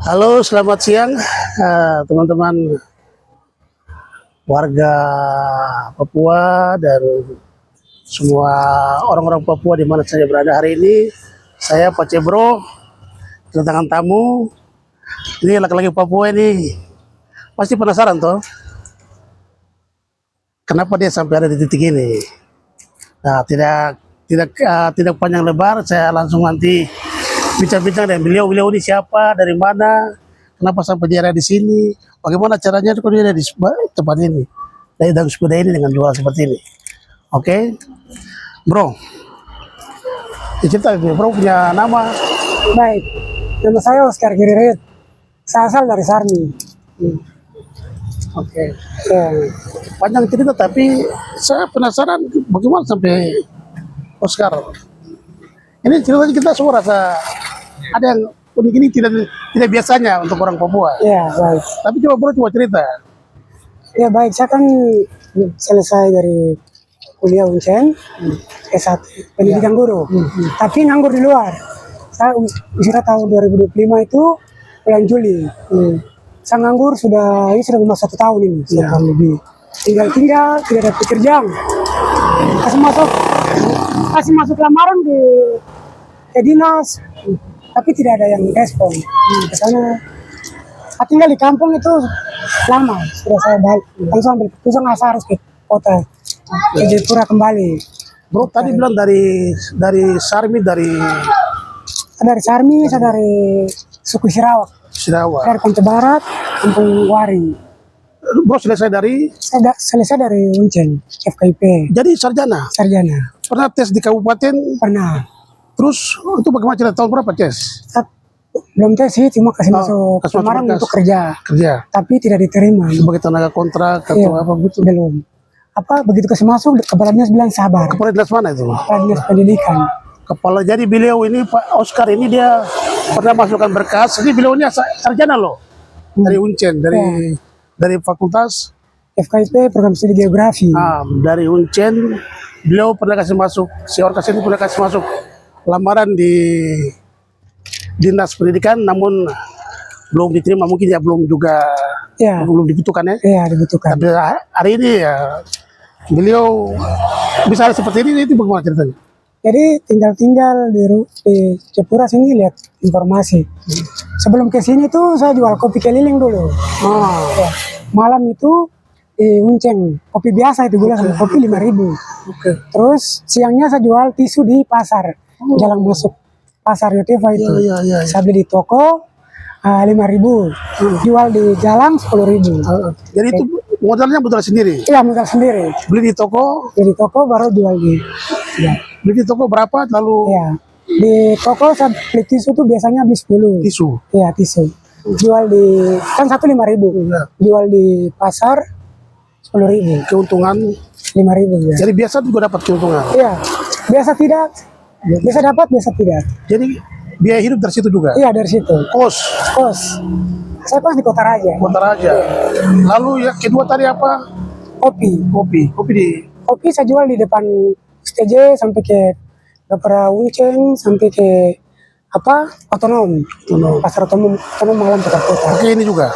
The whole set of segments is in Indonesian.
Halo, selamat siang teman-teman warga Papua dan semua orang-orang Papua di mana saya berada hari ini. Saya Pak Cebro, kedatangan tamu. Ini laki-laki Papua ini pasti penasaran toh, kenapa dia sampai ada di titik ini. Nah, tidak panjang lebar, saya langsung nanti bincang-bincang dengan beliau ini siapa, dari mana, kenapa sampai dia ada di sini, bagaimana caranya kalau dia ada di tempat ini, dari dalam sepeda ini dengan jual seperti ini. Oke, bro, cerita bro punya nama. Baik, nama saya Oscar Giririt. Saya asal dari Sarni. Oke, panjang cerita tapi saya penasaran bagaimana sampai Oscar. Ini ceritanya kita semua rasa ada yang unik, ini tidak biasanya untuk orang Papua. Ya, baik. Tapi coba cerita. Ya, baik. Saya kan selesai dari kuliah Uncen, S1, pendidikan guru. Tapi nganggur di luar. Saya usia tahun 2025 itu bulan Juli. Saya nganggur ini sudah masuk 1 tahun ini, tahun lebih. Tinggal, tidak ada pekerjaan. Kasih masuk lamaran ke dinas, tapi tidak ada yang respon. Ke sana, saya tinggal di kampung itu lama, sudah saya balik. Langsung ambil keputusan saya harus ke kota, ke Jayapura kembali. Bro, tadi bilang dari Sarmi, dari Sarmi, saya dari suku Sirawak, dari Pantai Barat, Kampung Wari. Bro, selesai dari Uncen, FKIP. jadi sarjana. Pernah tes di kabupaten? Pernah. Terus itu bagaimana cerita, tahun berapa tes? Belum tes sih, cuma kasih masuk lamaran untuk kerja. Tapi tidak diterima. Sebagai tenaga kontrak atau apa begitu? Belum. Begitu kasih masuk, kepala dinas bilang sabar. Kepala dinas mana itu? Kepala dinas pendidikan. Jadi beliau ini, Pak Oscar ini, dia pernah masukkan berkas. Ini beliau ini sarjana loh, dari Uncen, dari fakultas FKIP, program studi geografi. Dari Uncen, beliau pernah kasih masuk, si Orkas ini pernah kasih masuk lamaran di dinas pendidikan, namun belum diterima, mungkin ya belum dibutuhkan ya. Iya, dibutuhkan. Tapi hari ini ya beliau bisa ada seperti ini, itu bagaimana ceritanya? Jadi tinggal di Jayapura sini lihat informasi. Sebelum ke sini tuh saya jual kopi keliling dulu. Ya. Malam itu di Unceng, kopi biasa itu gula sama kopi 5.000. Terus siangnya saya jual tisu di pasar, jalan masuk pasar Yotefa itu. Saya beli di toko 5.000, jual di jalan 10.000. Jadi itu modalnya modal sendiri? Iya, modal sendiri. Beli di toko baru jual di. Beli di toko berapa lalu? Iya, di toko saya beli tisu tuh biasanya beli 10. Tisu? Iya, tisu. Jual kan 5.000. Jual di pasar 10.000. Keuntungan 5.000 ya. Jadi biasa juga dapat keuntungan? Iya, biasa tidak. Biasa dapat, biasa tidak. Jadi biaya hidup dari situ juga? Iya, dari situ. Kos? Saya kos di Kota Raja. Lalu yang kedua tadi apa? Kopi saya jual di depan STJ sampai ke beberapa Unceng, sampai ke otonom. Pasar otonom malam kota. Oke, ini juga?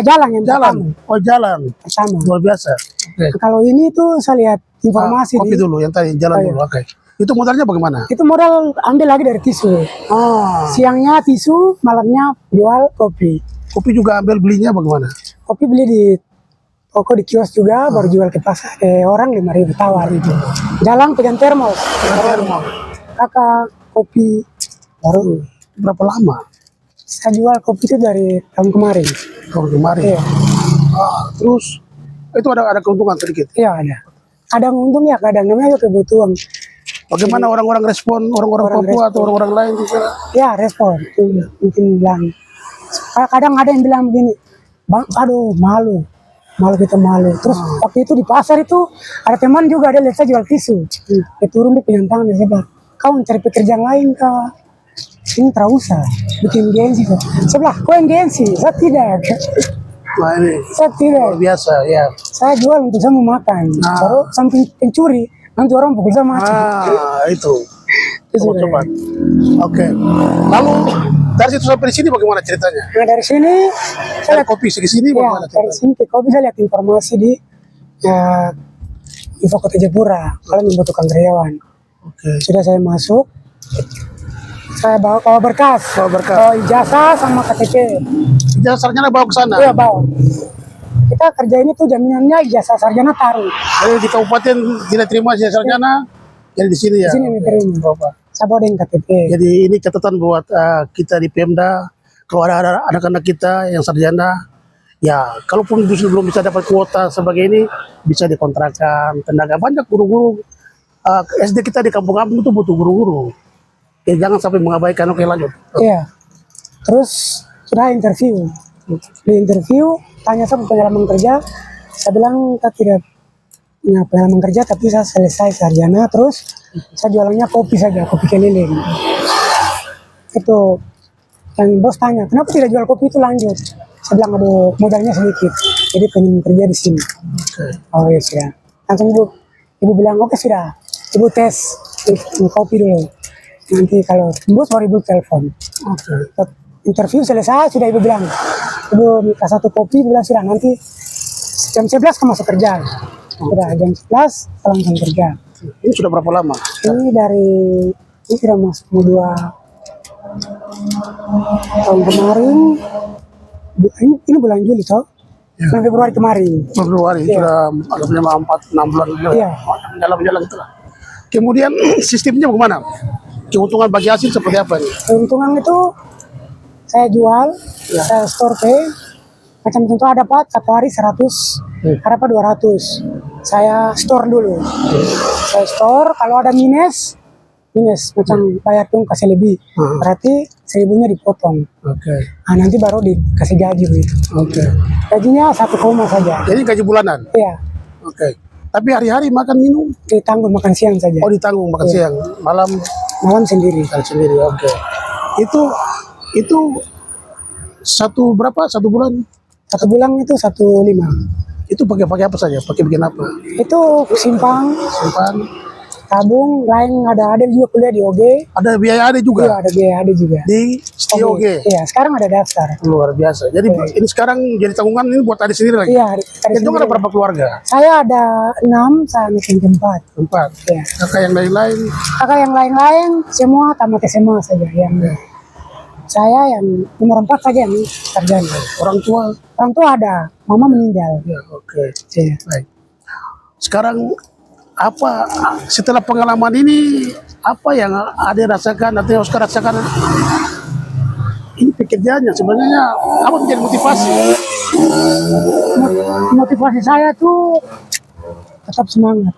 Jalan. Jalan pertama. Luar biasa. Kalau ini tuh saya lihat informasi kopi dulu, yang tadi jalan dulu. Itu modalnya bagaimana? Itu modal ambil lagi dari tisu. Siangnya tisu, malamnya jual kopi. Kopi juga ambil, belinya bagaimana? Kopi beli di toko, di kios juga, baru jual ke pasar ke orang 5.000 tawar itu. Jalan pegang termos. Kakak kopi baru. Berapa lama? Saya jual kopi itu dari tahun kemarin. Iya. Terus itu ada keuntungan sedikit? Iya, ada. Kadang untung ya, kadang namanya kebutuhan. Bagaimana orang-orang respon, orang-orang Papua atau orang-orang lain juga? Ya, respon. Mungkin bilang. Kadang ada yang bilang begini, Bang, aduh malu kita malu. Terus waktu itu di pasar itu ada teman juga, ada lihat saya jual tisu. Dia turun di pegang tangan, dia bilang, kau mencari pekerjaan lain kah? Ini tak usah, bikin gengsi. Sebelah, kau yang gengsi? Saya tidak. Saya tidak. Biasa, ya. Saya jual untuk saya mau makan. Baru samping pencuri, nanti orang pukul saya mati. Itu. Coba. Oke. Lalu Dari situ sampai di sini bagaimana ceritanya? Nah dari sini saya Dari lihat, kopi ke sini ya bagaimana dari ceritanya? sini ke kopi saya lihat informasi di Info Kota Jayapura kalau membutuhkan karyawan. Oke. Sudah saya masuk, saya bawa berkas, bawa ijazah sama KTP. Ijazah sarjana bawa ke sana. Iya bawa. Kita kerja ini tuh jaminannya ijazah sarjana taruh. Jadi di kabupaten tidak terima ijazah sarjana, jadi di sini Di ya. sini diterima. Bapak. Saya bawa dengan KTP. Jadi ini catatan buat kita di Pemda, kalau ada anak-anak kita yang sarjana, ya kalaupun belum bisa dapat kuota sebagai ini, bisa dikontrakan tenaga. Banyak guru-guru SD kita di kampung-kampung itu butuh guru-guru. Ya, jangan sampai mengabaikan. Oke lanjut. Iya. Terus sudah interview. Di interview tanya saya pengalaman kerja. Saya bilang kita tidak punya pengalaman kerja, tapi saya selesai sarjana. Terus saya jualannya kopi saja, kopi keliling. Itu yang bos tanya, kenapa tidak jual kopi itu lanjut? Saya bilang aduh modalnya sedikit, jadi pengen kerja di sini. Oke. Oh iya sudah. Langsung ibu bilang oke sudah, ibu tes kopi dulu. Nanti kalau tembus baru ibu telepon. Oke. Interview selesai sudah ibu bilang, ibu minta satu kopi, bilang sudah nanti jam 11 kamu masuk kerja. Sudah jam 11 saya langsung kerja. Ini sudah berapa lama? Ini sudah masuk mau 2 tahun kemarin. Ini bulan Juli toh? Ya. Bulan Februari kemarin. Februari Iya. sudah ada punya 4-6 bulan. Iya. Jalan-jalan itulah. Kemudian sistemnya bagaimana? Keuntungan bagi hasil seperti apa nih? Keuntungan itu saya jual, saya store pay, macam contoh ada dapat satu hari 100, ada apa 200. Saya store dulu. Saya store, kalau ada minus macam bayar tuh kasih lebih. Berarti 1000-nya dipotong. Oke. Nah, nanti baru dikasih gaji begitu. Oke. Gajinya 1 koma saja. Jadi gaji bulanan. Iya, Oke. Tapi hari-hari makan minum? ditanggung makan siang saja. Oh ditanggung makan siang, malam Malam sendiri. cari sendiri. Oke. Itu berapa? 1 bulan? 1 bulan itu 1,5. Itu pakai apa saja? Pakai bikin apa? Itu simpang, Simpan. tabung, lain ada juga kuliah di OG. Ada biaya ada Iya, juga ada biaya ada juga. di Stio G. Iya, sekarang ada daftar. Luar biasa. Jadi ini sekarang jadi tanggungan ini buat adik sendiri lagi. Iya, dari Itu ada berapa keluarga? saya ada 6, saya anak yang keempat. 4. Iya. Kakak yang lain-lain. Kakak yang lain-lain semua tamat SMA saja. Yang saya yang nomor 4 saja yang sarjana. Orang tua. Orang tua ada, mama meninggal. Ya, oke. Iya. Baik. Sekarang apa setelah pengalaman ini apa yang ada rasakan atau yang Oscar rasakan? Ini pekerjaannya sebenarnya apa menjadi motivasi? Motivasi saya tuh tetap semangat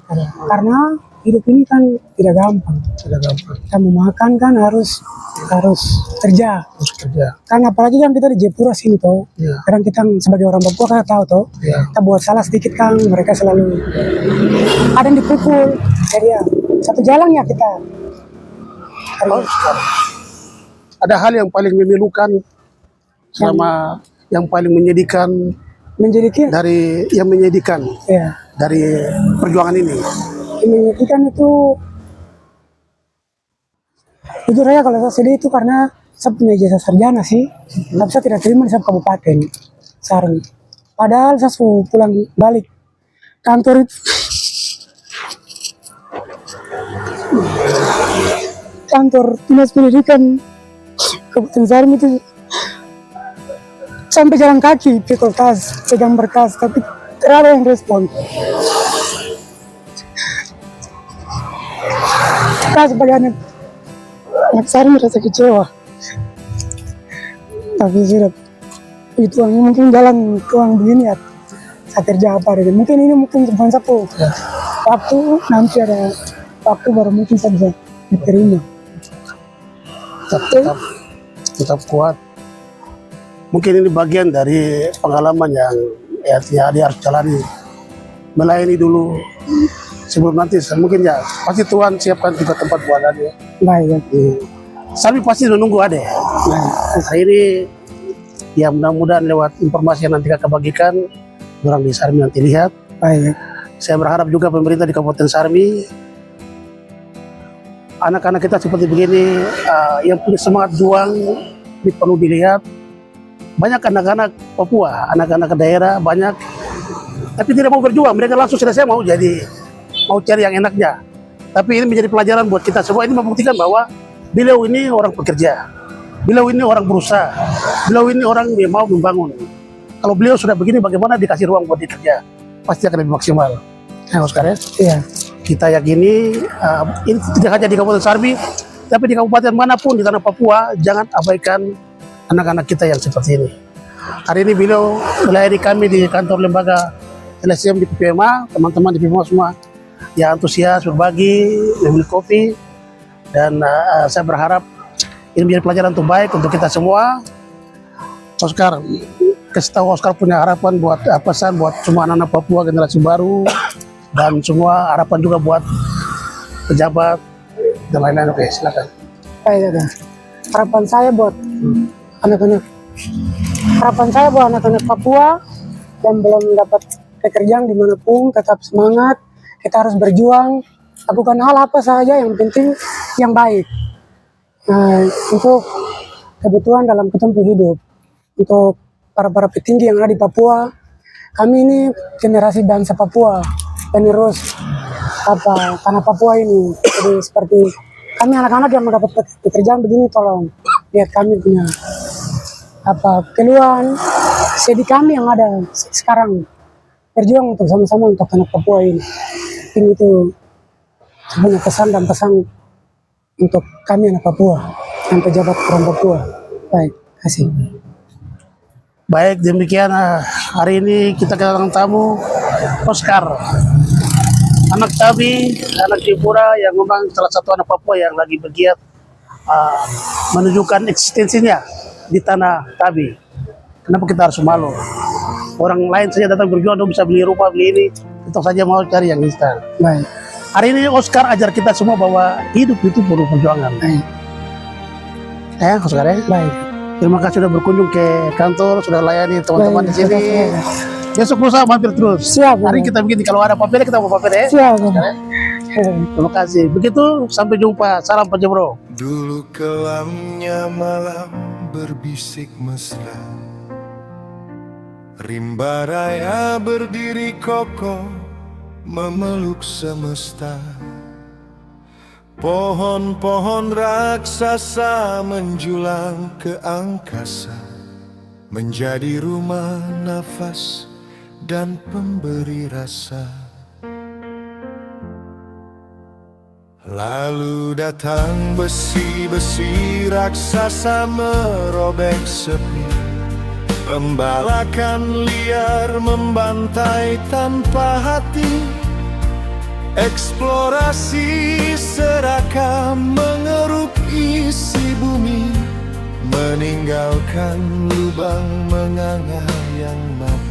karena hidup ini kan tidak gampang. Tidak gampang. Kita mau makan kan harus kerja. Harus kerja. Kan apalagi kan kita di Jayapura sini toh. Ya. Kadang kita sebagai orang Papua kan tahu toh. Ya. Kita buat salah sedikit kan mereka selalu ada yang dipukul. Jadi ya satu jalan ya kita. Ada hal yang paling memilukan sama yang paling menyedihkan Menjadi dari yang menyedihkan ya. dari perjuangan ini. Yang menyedihkan itu jujur aja kalau saya sedih itu karena saya punya ijazah sarjana sih, tapi saya tidak terima di satu kabupaten Sarmi. Padahal saya sudah pulang balik kantor itu. Kantor dinas pendidikan Kabupaten Sarmi itu sampai jalan kaki pikul tas, pegang berkas, tapi tidak ada yang respon. Saya sebagai anak Sarmi merasa kecewa. Tapi sudah itu mungkin jalan tuang begini ya. Saya kerja apa gitu. Mungkin ini mungkin cuma satu waktu, nanti ada waktu baru mungkin saya bisa diterima. Tetap kuat. Mungkin ini bagian dari pengalaman yang dia harus jalani. Melayani dulu sebelum nanti mungkin ya pasti Tuhan siapkan juga tempat buat dia. Baik. Sarmi pasti menunggu ada. Nah, ini ya mudah-mudahan lewat informasi yang nanti kakak bagikan orang di Sarmi nanti lihat. Baik. Saya berharap juga pemerintah di Kabupaten Sarmi, anak-anak kita seperti begini yang punya semangat juang perlu dilihat. Banyak anak-anak Papua, anak-anak daerah banyak, tapi tidak mau berjuang. Mereka langsung selesai mau cari yang enaknya. Tapi ini menjadi pelajaran buat kita semua. Ini membuktikan bahwa beliau ini orang pekerja, beliau ini orang berusaha, beliau ini orang yang mau membangun. Kalau beliau sudah begini, bagaimana dikasih ruang buat bekerja? Pasti akan lebih maksimal. Nah, Oscar ya? Iya. Kita yakini ini tidak hanya di Kabupaten Sarbi, tapi di kabupaten manapun di tanah Papua, jangan abaikan anak-anak kita yang seperti ini. Hari ini beliau melayani kami di kantor lembaga LSM di PPMA, teman-teman di PPMA semua yang antusias berbagi, membeli kopi, dan saya berharap ini menjadi pelajaran terbaik untuk kita semua. Oscar, kasih tahu Oscar punya harapan buat pesan buat semua anak-anak Papua generasi baru, dan semua harapan juga buat pejabat dan lain-lain. Oke, silakan. Baik, ada. Harapan saya buat anak-anak Papua yang belum mendapat pekerjaan dimanapun, tetap semangat. Kita harus berjuang, lakukan hal apa saja yang penting yang baik. Nah, untuk kebutuhan dalam ketempuh hidup, untuk para petinggi yang ada di Papua, kami ini generasi bangsa Papua, penerus tanah Papua ini. Jadi seperti kami anak-anak yang mendapat pekerjaan begini, tolong lihat kami punya keluhan, sedih kami yang ada sekarang, berjuang untuk sama-sama untuk tanah Papua ini. Ini itu punya pesan dan pesan untuk kami anak Papua dan pejabat orang Papua. Baik, kasih. Baik, demikian hari ini kita kedatangan tamu Oscar, anak Tabi, anak Jayapura, yang memang salah satu anak Papua yang lagi bergiat menunjukkan eksistensinya di tanah Tabi. Kenapa kita harus malu? Orang lain saja datang berjuang, bisa beli rumah, beli ini, tetap saja mau cari yang instan. Baik. Hari ini Oscar ajar kita semua bahwa hidup itu perlu perjuangan. Baik. Oscar ya? Baik. Terima kasih sudah berkunjung ke kantor, sudah layani teman-teman di sini. Besok lusa mampir terus. Siap. Hari kita bikin, kalau ada papel kita mau papel ya. Siap. Terima kasih. Begitu, sampai jumpa. Salam Pak Jebro. Dulu kelamnya malam berbisik mesra, rimba raya berdiri kokoh memeluk semesta. Pohon-pohon raksasa menjulang ke angkasa, menjadi rumah nafas dan pemberi rasa. Lalu datang besi-besi raksasa merobek sepi, pembalakan liar membantai tanpa hati. Eksplorasi serakah mengeruk isi bumi, meninggalkan lubang menganga yang mati.